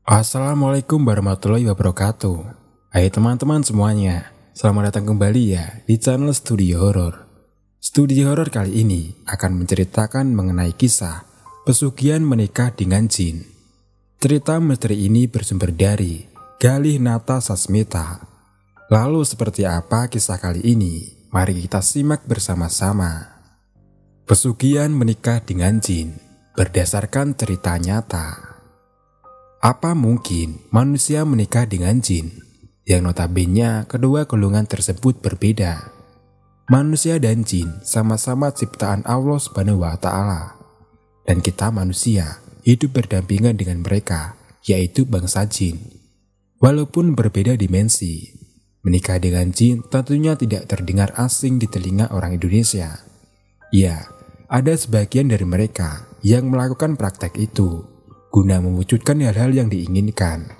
Assalamualaikum warahmatullahi wabarakatuh. Hai teman-teman semuanya, selamat datang kembali ya di channel Studio Horor. Studio Horor kali ini akan menceritakan mengenai kisah pesugihan menikah dengan jin. Cerita misteri ini bersumber dari Galih Nata Sasmita. Lalu seperti apa kisah kali ini? Mari kita simak bersama-sama. Pesugihan menikah dengan jin berdasarkan cerita nyata. Apa mungkin manusia menikah dengan jin? Yang notabene kedua golongan tersebut berbeda. Manusia dan jin sama-sama ciptaan Allah Subhanahu wa Ta'ala. Dan kita manusia hidup berdampingan dengan mereka, yaitu bangsa jin. Walaupun berbeda dimensi, menikah dengan jin tentunya tidak terdengar asing di telinga orang Indonesia. Ya, ada sebagian dari mereka yang melakukan praktek itu guna mewujudkan hal-hal yang diinginkan.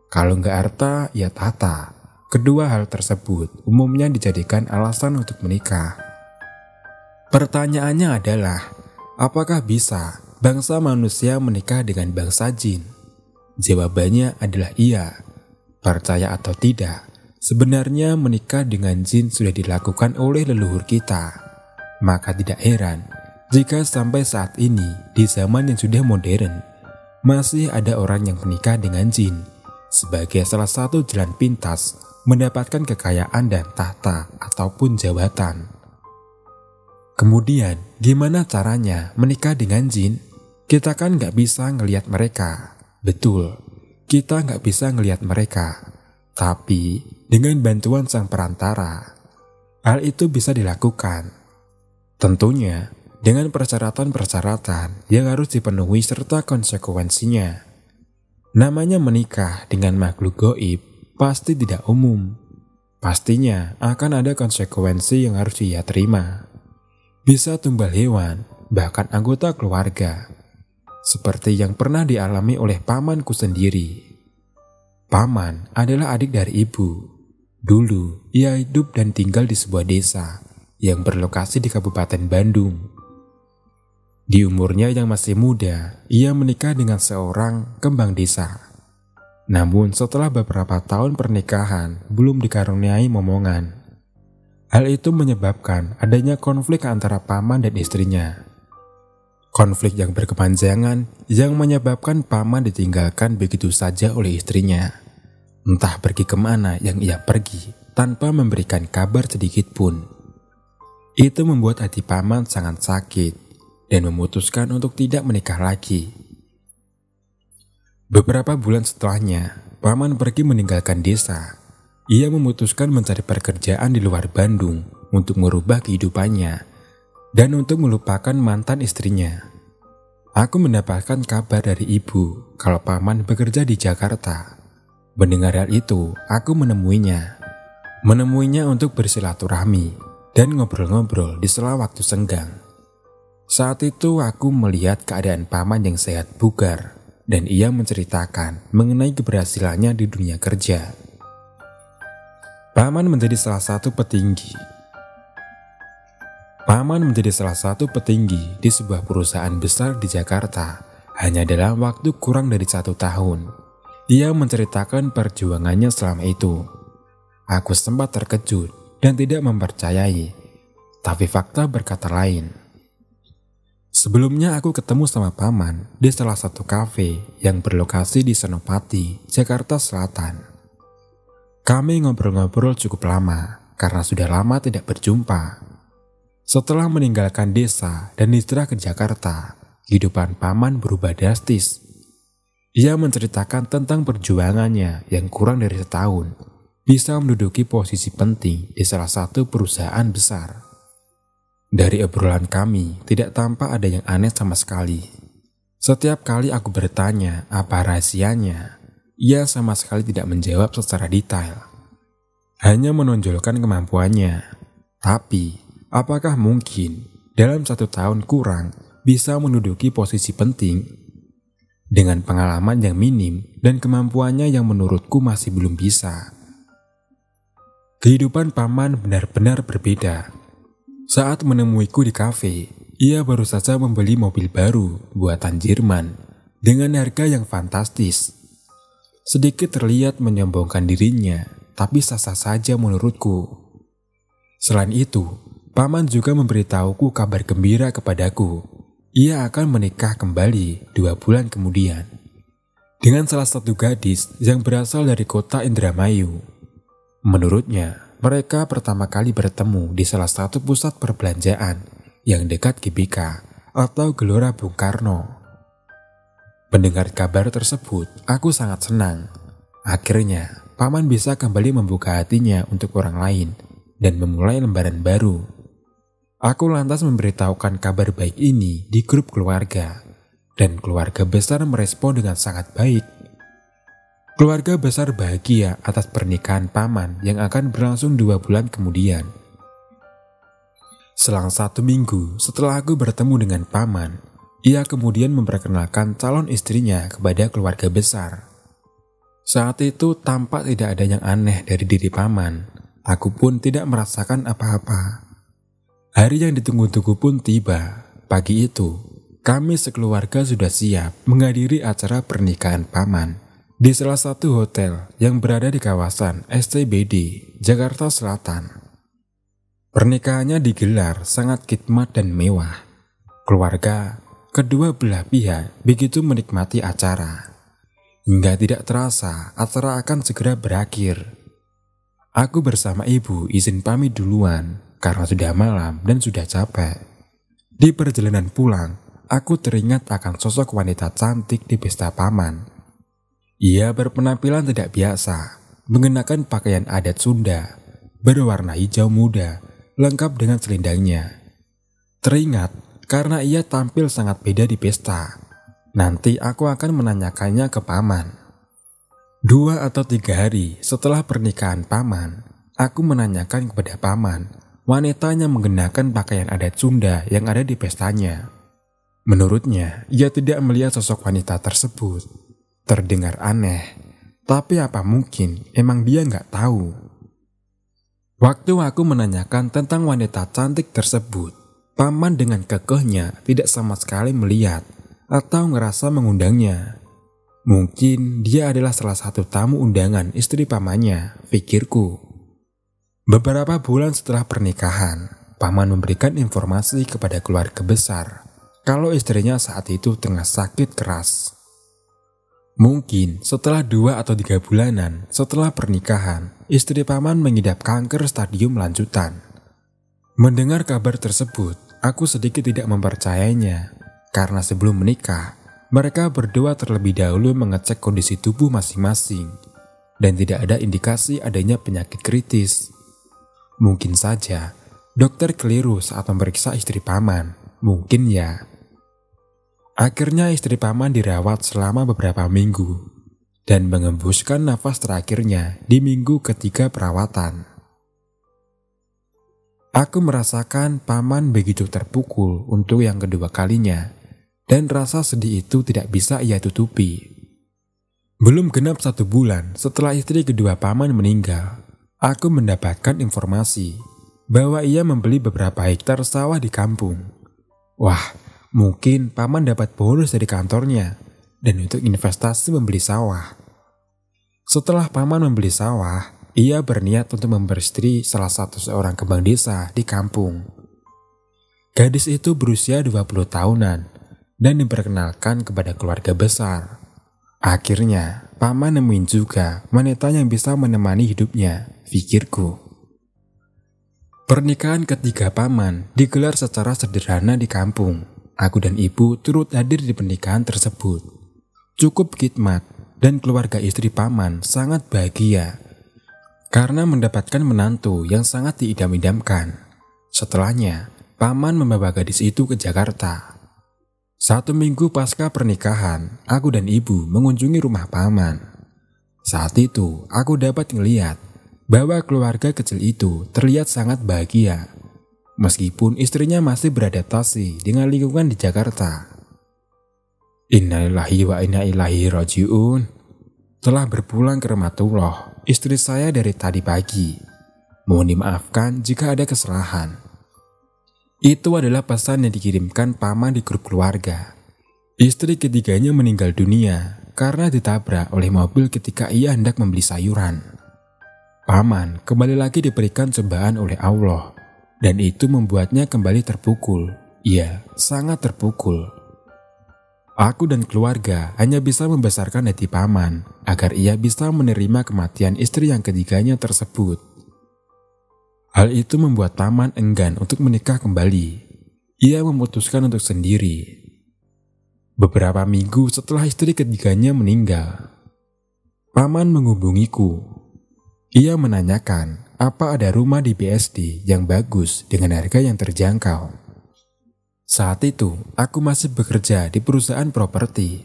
Kalau nggak harta, ya tata. Kedua hal tersebut umumnya dijadikan alasan untuk menikah. Pertanyaannya adalah, apakah bisa bangsa manusia menikah dengan bangsa jin? Jawabannya adalah iya. Percaya atau tidak, sebenarnya menikah dengan jin sudah dilakukan oleh leluhur kita. Maka tidak heran jika sampai saat ini di zaman yang sudah modern, masih ada orang yang menikah dengan jin sebagai salah satu jalan pintas mendapatkan kekayaan dan tahta ataupun jabatan. Kemudian, gimana caranya menikah dengan jin? Kita kan nggak bisa ngelihat mereka. Betul, kita nggak bisa ngelihat mereka. Tapi, dengan bantuan sang perantara, hal itu bisa dilakukan. Tentunya, dengan persyaratan-persyaratan yang harus dipenuhi serta konsekuensinya. Namanya menikah dengan makhluk gaib pasti tidak umum. Pastinya akan ada konsekuensi yang harus ia terima. Bisa tumbal hewan, bahkan anggota keluarga. Seperti yang pernah dialami oleh pamanku sendiri. Paman adalah adik dari ibu. Dulu ia hidup dan tinggal di sebuah desa yang berlokasi di Kabupaten Bandung. Di umurnya yang masih muda, ia menikah dengan seorang kembang desa. Namun setelah beberapa tahun pernikahan, belum dikaruniai momongan. Hal itu menyebabkan adanya konflik antara paman dan istrinya. Konflik yang berkepanjangan yang menyebabkan paman ditinggalkan begitu saja oleh istrinya. Entah pergi kemana yang ia pergi, tanpa memberikan kabar sedikit pun. Itu membuat hati paman sangat sakit dan memutuskan untuk tidak menikah lagi. Beberapa bulan setelahnya, paman pergi meninggalkan desa. Ia memutuskan mencari pekerjaan di luar Bandung untuk merubah kehidupannya dan untuk melupakan mantan istrinya. Aku mendapatkan kabar dari ibu kalau paman bekerja di Jakarta. Mendengar hal itu, aku menemuinya. Menemuinya untuk bersilaturahmi dan ngobrol-ngobrol di sela waktu senggang. Saat itu aku melihat keadaan paman yang sehat bugar dan ia menceritakan mengenai keberhasilannya di dunia kerja. Paman menjadi salah satu petinggi. Paman menjadi salah satu petinggi di sebuah perusahaan besar di Jakarta hanya dalam waktu kurang dari 1 tahun. Ia menceritakan perjuangannya selama itu. Aku sempat terkejut dan tidak mempercayai, tapi fakta berkata lain. Sebelumnya aku ketemu sama paman di salah satu kafe yang berlokasi di Senopati, Jakarta Selatan. Kami ngobrol-ngobrol cukup lama karena sudah lama tidak berjumpa. Setelah meninggalkan desa dan hijrah ke Jakarta, kehidupan paman berubah drastis. Ia menceritakan tentang perjuangannya yang kurang dari setahun bisa menduduki posisi penting di salah satu perusahaan besar. Dari obrolan kami, tidak tampak ada yang aneh sama sekali. Setiap kali aku bertanya apa rahasianya, ia sama sekali tidak menjawab secara detail. Hanya menonjolkan kemampuannya. Tapi, apakah mungkin dalam 1 tahun kurang bisa menduduki posisi penting? Dengan pengalaman yang minim dan kemampuannya yang menurutku masih belum bisa. Kehidupan paman benar-benar berbeda. Saat menemuiku di kafe, ia baru saja membeli mobil baru buatan Jerman dengan harga yang fantastis. sedikit terlihat menyombongkan dirinya, tapi sah-sah saja menurutku. Selain itu, paman juga memberitahuku kabar gembira kepadaku. Ia akan menikah kembali 2 bulan kemudian dengan salah satu gadis yang berasal dari kota Indramayu. Menurutnya, mereka pertama kali bertemu di salah satu pusat perbelanjaan yang dekat GBK atau Gelora Bung Karno. Mendengar kabar tersebut, aku sangat senang. Akhirnya, paman bisa kembali membuka hatinya untuk orang lain dan memulai lembaran baru. Aku lantas memberitahukan kabar baik ini di grup keluarga, dan keluarga besar merespon dengan sangat baik. Keluarga besar bahagia atas pernikahan paman yang akan berlangsung 2 bulan kemudian. Selang 1 minggu setelah aku bertemu dengan paman, ia kemudian memperkenalkan calon istrinya kepada keluarga besar. Saat itu tampak tidak ada yang aneh dari diri paman. Aku pun tidak merasakan apa-apa. Hari yang ditunggu-tunggu pun tiba. Pagi itu, kami sekeluarga sudah siap menghadiri acara pernikahan paman di salah satu hotel yang berada di kawasan SCBD, Jakarta Selatan. Pernikahannya digelar sangat khidmat dan mewah. Keluarga kedua belah pihak begitu menikmati acara. Hingga tidak terasa acara akan segera berakhir. Aku bersama ibu izin pamit duluan karena sudah malam dan sudah capek. Di perjalanan pulang, aku teringat akan sosok wanita cantik di pesta paman. Ia berpenampilan tidak biasa, mengenakan pakaian adat Sunda, berwarna hijau muda, lengkap dengan selendangnya. Teringat karena ia tampil sangat beda di pesta. Nanti aku akan menanyakannya ke paman. 2 atau 3 hari setelah pernikahan paman, aku menanyakan kepada paman wanita yang mengenakan pakaian adat Sunda yang ada di pestanya. Menurutnya, ia tidak melihat sosok wanita tersebut. Terdengar aneh, tapi apa mungkin emang dia nggak tahu. Waktu aku menanyakan tentang wanita cantik tersebut, paman dengan kekehnya tidak sama sekali melihat atau ngerasa mengundangnya. Mungkin dia adalah salah satu tamu undangan istri pamannya, pikirku. Beberapa bulan setelah pernikahan, paman memberikan informasi kepada keluarga besar kalau istrinya saat itu tengah sakit keras. Mungkin setelah 2 atau 3 bulanan setelah pernikahan, istri paman mengidap kanker stadium lanjutan. Mendengar kabar tersebut, aku sedikit tidak mempercayainya, karena sebelum menikah, mereka berdua terlebih dahulu mengecek kondisi tubuh masing-masing, dan tidak ada indikasi adanya penyakit kritis. Mungkin saja, dokter keliru saat memeriksa istri paman, mungkin ya. Akhirnya istri paman dirawat selama beberapa minggu, dan mengembuskan nafas terakhirnya di minggu ketiga perawatan. Aku merasakan paman begitu terpukul untuk yang kedua kalinya, dan rasa sedih itu tidak bisa ia tutupi. Belum genap 1 bulan setelah istri kedua paman meninggal, aku mendapatkan informasi bahwa ia membeli beberapa hektar sawah di kampung. Wah, mungkin paman dapat bonus dari kantornya, dan untuk investasi membeli sawah. Setelah paman membeli sawah, ia berniat untuk memperistri salah satu seorang kembang desa di kampung. Gadis itu berusia 20 tahunan dan diperkenalkan kepada keluarga besar. Akhirnya, paman nemuin juga wanita yang bisa menemani hidupnya, pikirku. Pernikahan ketiga paman digelar secara sederhana di kampung. Aku dan ibu turut hadir di pernikahan tersebut. Cukup khidmat dan keluarga istri paman sangat bahagia karena mendapatkan menantu yang sangat diidam-idamkan. Setelahnya, paman membawa gadis itu ke Jakarta. 1 minggu pasca pernikahan, aku dan ibu mengunjungi rumah paman. Saat itu, aku dapat melihat bahwa keluarga kecil itu terlihat sangat bahagia, meskipun istrinya masih beradaptasi dengan lingkungan di Jakarta. Innalillahi wa inna ilaihi raji'un. Telah berpulang ke rahmatullah, istri saya dari tadi pagi. Mohon dimaafkan jika ada kesalahan. Itu adalah pesan yang dikirimkan paman di grup keluarga. Istri ketiganya meninggal dunia karena ditabrak oleh mobil ketika ia hendak membeli sayuran. Paman kembali lagi diberikan cobaan oleh Allah, dan itu membuatnya kembali terpukul. Ia sangat terpukul. Aku dan keluarga hanya bisa membesarkan hati paman agar ia bisa menerima kematian istri yang ketiganya tersebut. Hal itu membuat paman enggan untuk menikah kembali. Ia memutuskan untuk sendiri. Beberapa minggu setelah istri ketiganya meninggal, paman menghubungiku. Ia menanyakan apa ada rumah di BSD yang bagus dengan harga yang terjangkau. Saat itu, aku masih bekerja di perusahaan properti.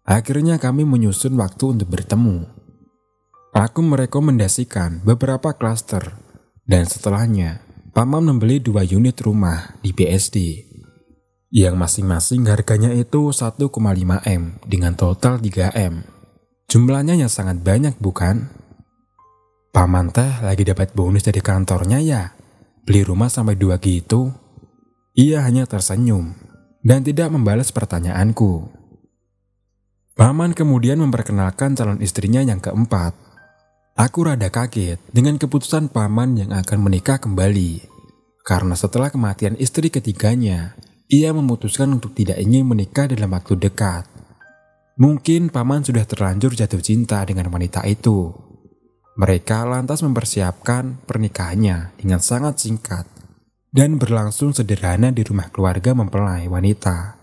Akhirnya kami menyusun waktu untuk bertemu. Aku merekomendasikan beberapa klaster, dan setelahnya, paman membeli 2 unit rumah di BSD. Yang masing-masing harganya itu 1,5 M dengan total 3 M. Jumlahnya yang sangat banyak bukan? Paman teh lagi dapat bonus dari kantornya ya? Beli rumah sampai 2 gitu? Ia hanya tersenyum dan tidak membalas pertanyaanku. Paman kemudian memperkenalkan calon istrinya yang keempat. Aku rada kaget dengan keputusan paman yang akan menikah kembali. Karena setelah kematian istri ketiganya, ia memutuskan untuk tidak ingin menikah dalam waktu dekat. Mungkin paman sudah terlanjur jatuh cinta dengan wanita itu. Mereka lantas mempersiapkan pernikahannya dengan sangat singkat dan berlangsung sederhana di rumah keluarga mempelai wanita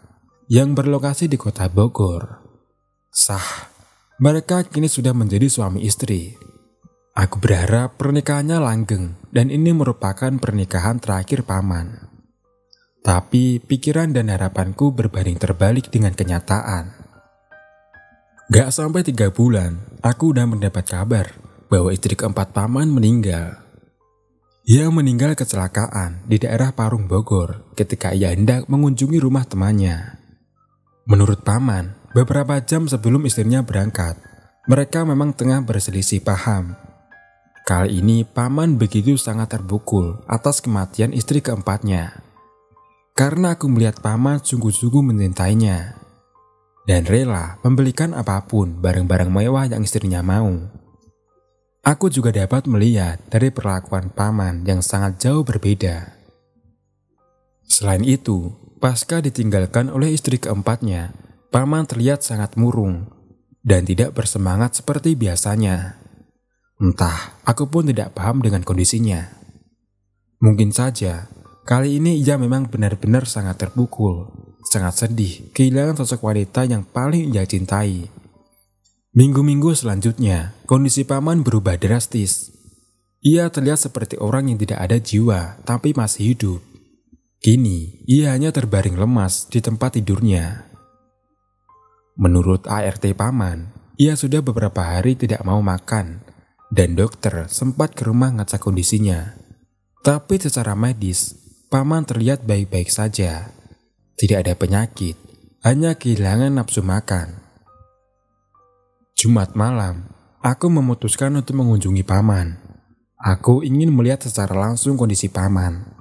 yang berlokasi di kota Bogor. Sah, mereka kini sudah menjadi suami istri. Aku berharap pernikahannya langgeng dan ini merupakan pernikahan terakhir paman. Tapi pikiran dan harapanku berbanding terbalik dengan kenyataan. Gak sampai 3 bulan, aku udah mendapat kabar bahwa istri keempat paman meninggal. Ia meninggal kecelakaan di daerah Parung Bogor ketika ia hendak mengunjungi rumah temannya. Menurut paman, beberapa jam sebelum istrinya berangkat, mereka memang tengah berselisih paham. Kali ini paman begitu sangat terpukul atas kematian istri keempatnya. Karena aku melihat paman sungguh-sungguh mencintainya dan rela membelikan apapun barang-barang mewah yang istrinya mau. Aku juga dapat melihat dari perlakuan paman yang sangat jauh berbeda. Selain itu, pasca ditinggalkan oleh istri keempatnya, paman terlihat sangat murung dan tidak bersemangat seperti biasanya. Entah, aku pun tidak paham dengan kondisinya. Mungkin saja kali ini ia memang benar-benar sangat terpukul, sangat sedih kehilangan sosok wanita yang paling ia cintai. Minggu-minggu selanjutnya, kondisi paman berubah drastis. Ia terlihat seperti orang yang tidak ada jiwa, tapi masih hidup. Kini, ia hanya terbaring lemas di tempat tidurnya. Menurut ART paman, ia sudah beberapa hari tidak mau makan, dan dokter sempat ke rumah ngecek kondisinya. Tapi secara medis, paman terlihat baik-baik saja. Tidak ada penyakit, hanya kehilangan nafsu makan. Jumat malam, aku memutuskan untuk mengunjungi paman. Aku ingin melihat secara langsung kondisi paman.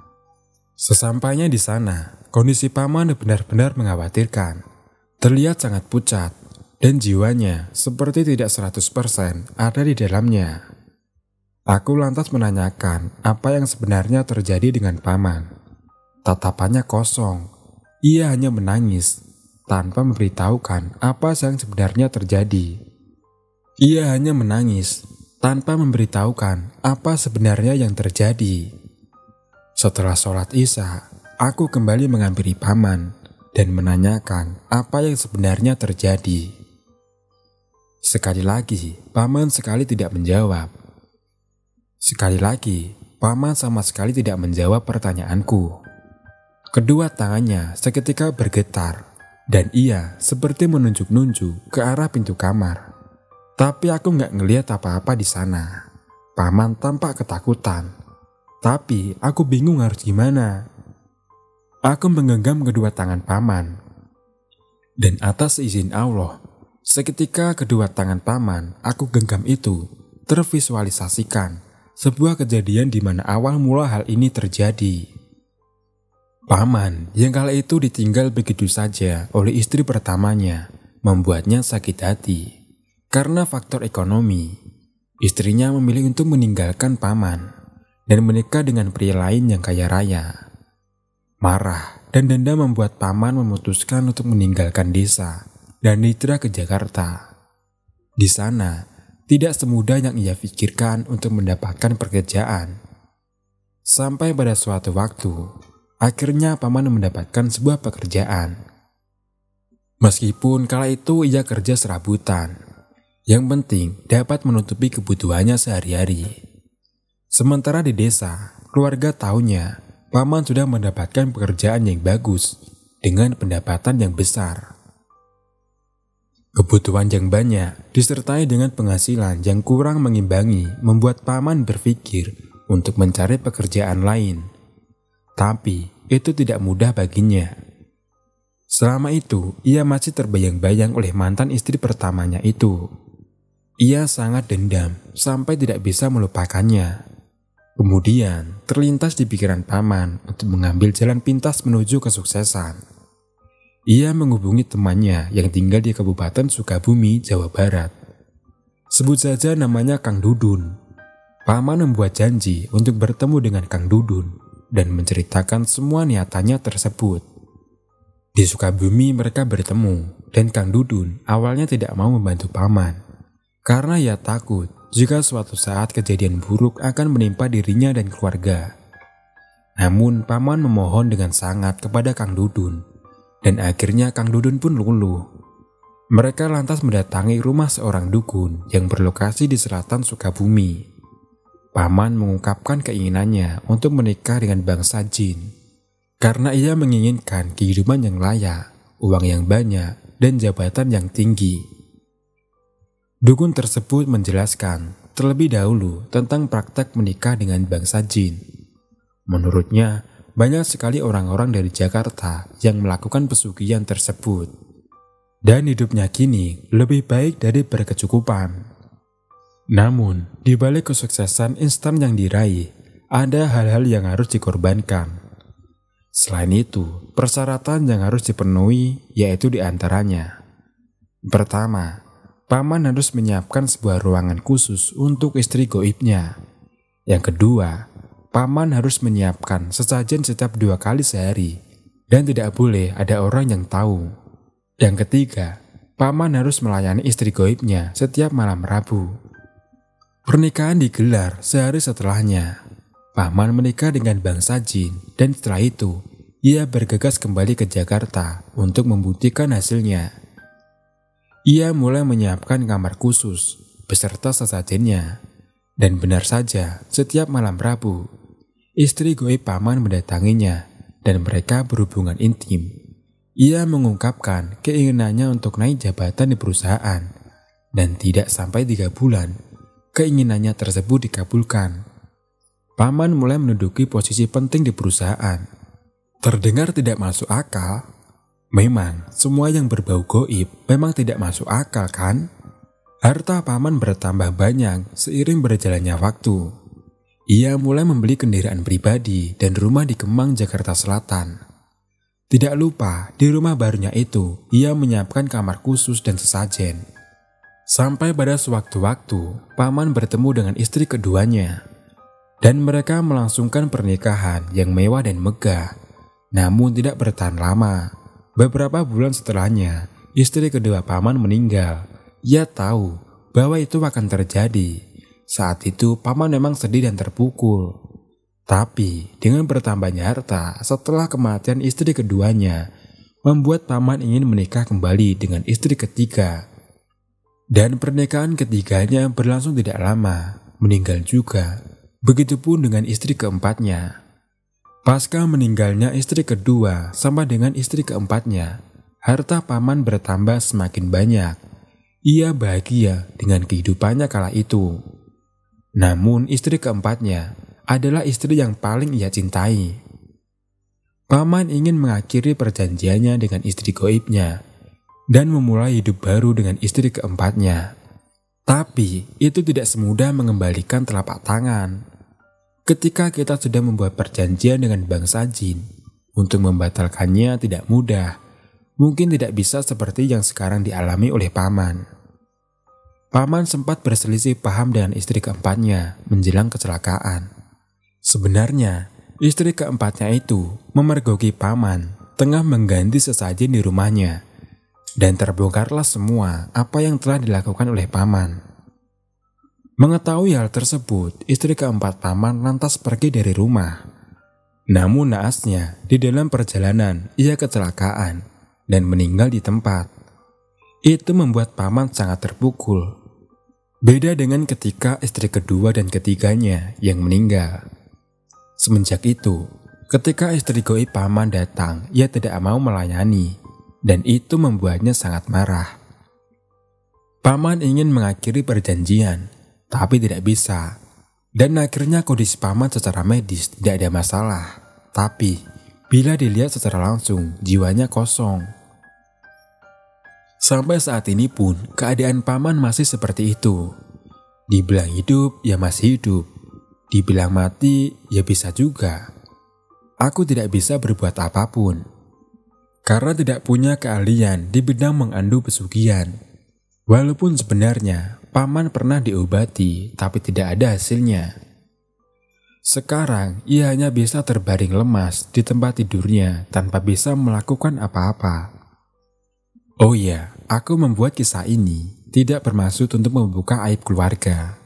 Sesampainya di sana, kondisi paman benar-benar mengkhawatirkan. Terlihat sangat pucat, dan jiwanya seperti tidak 100% ada di dalamnya. Aku lantas menanyakan apa yang sebenarnya terjadi dengan paman. Tatapannya kosong, ia hanya menangis tanpa memberitahukan apa yang sebenarnya terjadi. Ia hanya menangis tanpa memberitahukan apa sebenarnya yang terjadi. Setelah sholat Isya, aku kembali menghampiri paman dan menanyakan apa yang sebenarnya terjadi. Sekali lagi, paman sekali tidak menjawab. Sekali lagi, paman sama sekali tidak menjawab pertanyaanku. Kedua tangannya seketika bergetar, dan ia seperti menunjuk-nunjuk ke arah pintu kamar. Tapi aku nggak ngelihat apa-apa di sana. Paman tampak ketakutan, tapi aku bingung harus gimana. Aku menggenggam kedua tangan paman, dan atas izin Allah, seketika kedua tangan paman aku genggam itu tervisualisasikan sebuah kejadian di mana awal mula hal ini terjadi. Paman yang kala itu ditinggal begitu saja oleh istri pertamanya membuatnya sakit hati. Karena faktor ekonomi, istrinya memilih untuk meninggalkan paman dan menikah dengan pria lain yang kaya raya. Marah dan dendam membuat paman memutuskan untuk meninggalkan desa dan hijrah ke Jakarta. Di sana, tidak semudah yang ia pikirkan untuk mendapatkan pekerjaan. Sampai pada suatu waktu, akhirnya paman mendapatkan sebuah pekerjaan. Meskipun kala itu ia kerja serabutan, yang penting dapat menutupi kebutuhannya sehari-hari. Sementara di desa, keluarga tahunya paman sudah mendapatkan pekerjaan yang bagus dengan pendapatan yang besar. Kebutuhan yang banyak disertai dengan penghasilan yang kurang mengimbangi membuat paman berpikir untuk mencari pekerjaan lain. Tapi itu tidak mudah baginya. Selama itu, ia masih terbayang-bayang oleh mantan istri pertamanya itu. Ia sangat dendam sampai tidak bisa melupakannya. Kemudian, terlintas di pikiran paman untuk mengambil jalan pintas menuju kesuksesan. Ia menghubungi temannya yang tinggal di Kabupaten Sukabumi, Jawa Barat. Sebut saja namanya Kang Dudun. Paman membuat janji untuk bertemu dengan Kang Dudun dan menceritakan semua niatannya tersebut. Di Sukabumi mereka bertemu dan Kang Dudun awalnya tidak mau membantu paman karena ia takut jika suatu saat kejadian buruk akan menimpa dirinya dan keluarga. Namun paman memohon dengan sangat kepada Kang Dudun dan akhirnya Kang Dudun pun luluh. Mereka lantas mendatangi rumah seorang dukun yang berlokasi di selatan Sukabumi. Paman mengungkapkan keinginannya untuk menikah dengan bangsa jin. Karena ia menginginkan kehidupan yang layak, uang yang banyak, dan jabatan yang tinggi. Dukun tersebut menjelaskan terlebih dahulu tentang praktek menikah dengan bangsa jin. Menurutnya, banyak sekali orang-orang dari Jakarta yang melakukan pesugihan tersebut. Dan hidupnya kini lebih baik dari berkecukupan. Namun, di balik kesuksesan instan yang diraih, ada hal-hal yang harus dikorbankan. Selain itu, persyaratan yang harus dipenuhi yaitu diantaranya. Pertama, paman harus menyiapkan sebuah ruangan khusus untuk istri goibnya. Yang kedua, paman harus menyiapkan sesajen setiap 2 kali sehari dan tidak boleh ada orang yang tahu. Yang ketiga, paman harus melayani istri goibnya setiap malam Rabu. Pernikahan digelar sehari setelahnya. Paman menikah dengan bangsa jin dan setelah itu, ia bergegas kembali ke Jakarta untuk membuktikan hasilnya. Ia mulai menyiapkan kamar khusus beserta sesajennya. Dan benar saja, setiap malam Rabu, istri goib paman mendatanginya dan mereka berhubungan intim. Ia mengungkapkan keinginannya untuk naik jabatan di perusahaan dan tidak sampai 3 bulan, keinginannya tersebut dikabulkan. Paman mulai menduduki posisi penting di perusahaan. Terdengar tidak masuk akal? Memang, semua yang berbau goib memang tidak masuk akal kan? Harta paman bertambah banyak seiring berjalannya waktu. Ia mulai membeli kendaraan pribadi dan rumah di Kemang, Jakarta Selatan. Tidak lupa, di rumah barunya itu, ia menyiapkan kamar khusus dan sesajen. Sampai pada sewaktu-waktu, paman bertemu dengan istri keduanya. Dan mereka melangsungkan pernikahan yang mewah dan megah, namun tidak bertahan lama. Beberapa bulan setelahnya, istri kedua paman meninggal. Ia tahu bahwa itu akan terjadi. Saat itu paman memang sedih dan terpukul. Tapi dengan bertambahnya harta setelah kematian istri keduanya, membuat paman ingin menikah kembali dengan istri ketiga. Dan pernikahan ketiganya berlangsung tidak lama, meninggal juga. Begitupun dengan istri keempatnya. Pasca meninggalnya istri kedua sama dengan istri keempatnya, harta paman bertambah semakin banyak. Ia bahagia dengan kehidupannya kala itu. Namun istri keempatnya adalah istri yang paling ia cintai. Paman ingin mengakhiri perjanjiannya dengan istri goibnya dan memulai hidup baru dengan istri keempatnya. Tapi itu tidak semudah mengembalikan telapak tangan. Ketika kita sudah membuat perjanjian dengan bangsa jin, untuk membatalkannya tidak mudah. mungkin tidak bisa seperti yang sekarang dialami oleh paman. Paman sempat berselisih paham dengan istri keempatnya menjelang kecelakaan. Sebenarnya, istri keempatnya itu memergoki paman tengah mengganti sesajen di rumahnya. Dan terbongkarlah semua apa yang telah dilakukan oleh paman. Mengetahui hal tersebut, istri keempat paman lantas pergi dari rumah. Namun naasnya, di dalam perjalanan ia kecelakaan dan meninggal di tempat. Itu membuat paman sangat terpukul. Beda dengan ketika istri kedua dan ketiganya yang meninggal. Semenjak itu, ketika istri goib paman datang, ia tidak mau melayani, dan itu membuatnya sangat marah. Paman ingin mengakhiri perjanjian, tapi tidak bisa. Dan akhirnya kondisi paman secara medis tidak ada masalah. Tapi, bila dilihat secara langsung, jiwanya kosong. Sampai saat ini pun, keadaan paman masih seperti itu. Dibilang hidup, ya masih hidup. Dibilang mati, ya bisa juga. Aku tidak bisa berbuat apapun. Karena tidak punya keahlian di bidang mengandu pesugihan. Walaupun sebenarnya, paman pernah diobati, tapi tidak ada hasilnya. Sekarang, ia hanya bisa terbaring lemas di tempat tidurnya tanpa bisa melakukan apa-apa. Oh iya, aku membuat kisah ini tidak bermaksud untuk membuka aib keluarga.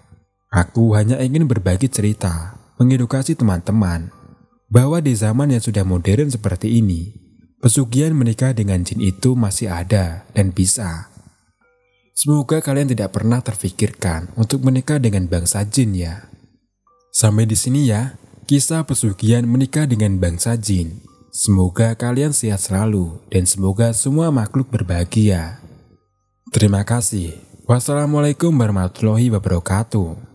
Aku hanya ingin berbagi cerita, mengedukasi teman-teman, bahwa di zaman yang sudah modern seperti ini, pesugihan menikah dengan jin itu masih ada dan bisa. Semoga kalian tidak pernah terfikirkan untuk menikah dengan bangsa jin ya. Sampai di sini ya, kisah pesugihan menikah dengan bangsa jin. Semoga kalian sehat selalu dan semoga semua makhluk berbahagia. Terima kasih. Wassalamualaikum warahmatullahi wabarakatuh.